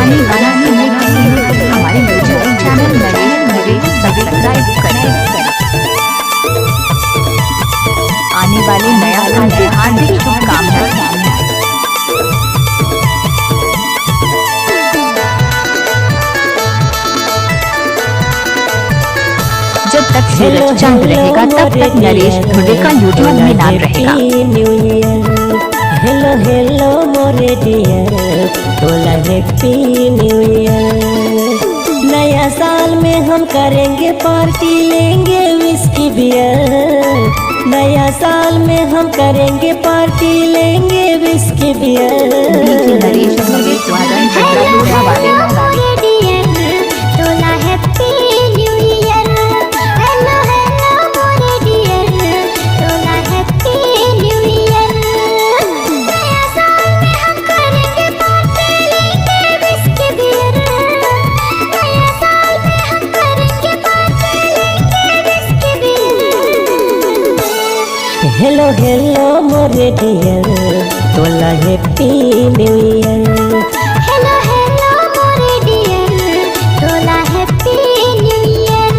पुरानी गाना सुनने के लिए हमारे यूट्यूब चैनल नरेश सब्सक्राइब करें। आने वाले नया साल की हार्दिक शुभकामनाएं। जब तक सूरज चांद रहेगा तब तक नरेश धुरे का यूट्यूब में नाम रहेगा। हेलो हेलो मोरे डियर, बोला हैप्पी न्यू ईयर। नया साल में हम करेंगे पार्टी, लेंगे विस्की बियर। नया साल में हम करेंगे पार्टी, लेंगे whisky beer. Naresh Dhure hello hello मोरे डियर, बोला happy new year. Hello hello मोरे डियर, बोला हैप्पी न्यू ईयर।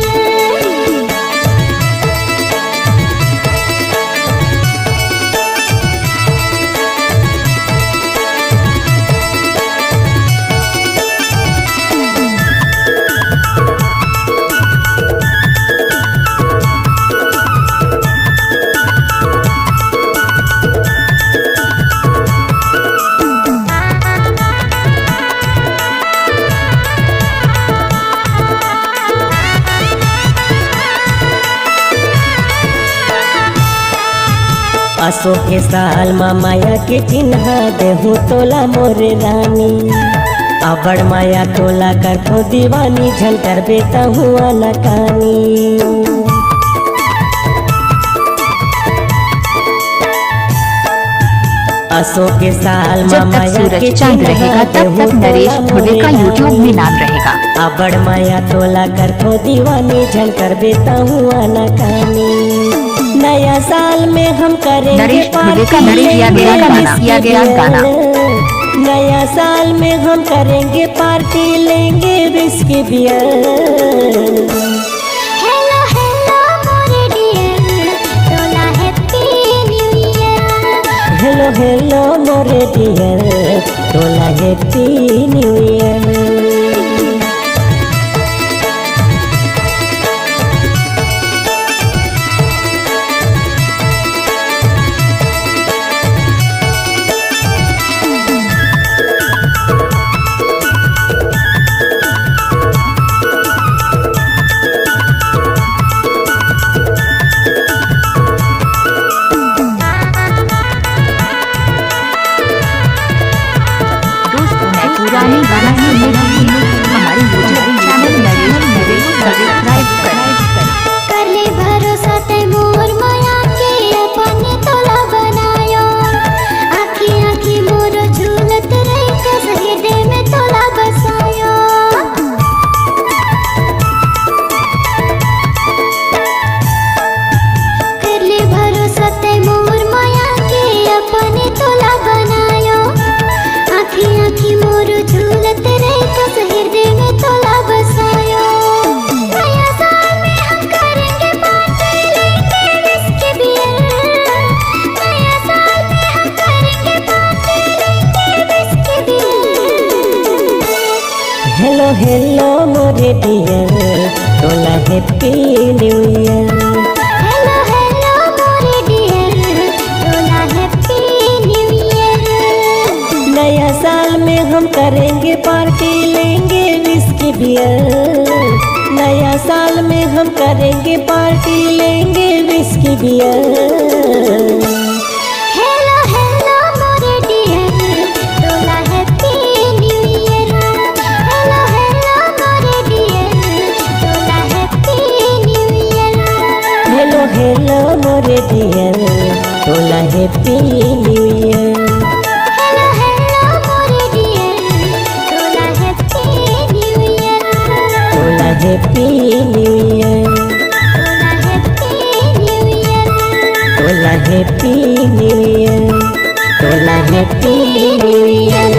असो के साल माया के चिन्ह देहू तोला मोरे रानी। अबड़ माया तोला कर खो दीवानी, झंकर बेता हुआ नकानी। असो के साल जब तक सूरज चांद रहेगा तब तक नरेश धुरे का यूट्यूब में नाम रहेगा। अबड़ माया तोला कर खो दीवानी, झंकर बेता हुआ नकानी। नया साल में हम करेंगे पार्टी, नया साल में हम करेंगे पार्टी, लेंगे विस्की बियर। हेलो हेलो मोरे डियर, बोला happy new year. Hello hello मोरे डियर, बोला हैप्पी न्यू ईयर। पुरानी गाना सुनने के लिए हमारे यूट्यूब चैनल नरेश सब्सक्राइब करें। कर ले भरोसा ते मोर माया के अपने तोला बनायो। आखी आखी मोर झूलत रही के सहेदे में तोला बसायो। कर ले भरोसा ते मोर माया के अपने तोला बनायो। आखी आखी मोर झूलत रही के सहेदे में तोला बसायो। नया साल में हम करेंगे पार्टी, लेंगे विस्की बियर। नया साल में हम करेंगे पार्टी, लेंगे विस्की बियर। हेलो हेलो मोरे डियर, बोला happy new year. Hello hello मोरे डियर, बोला हैप्पी न्यू ईयर। नया साल में हम करेंगे पार्टी, लेंगे विस्की बियर। नया साल में हम करेंगे पार्टी, लेंगे विस्की बियर। हेलो हेलो मोरे डियर, बोला happy new year. Hello hello मोरे डियर, बोला happy new year. Hello hello मोरे डियर, बोला happy new year. Hello hello मोरे डियर, बोला हैप्पी न्यू ईयर। बोला हैप्पी न्यू ईयर। बोला हैप्पी न्यू ईयर। बोला हैप्पी न्यू ईयर। बोला हैप्पी न्यू ईयर।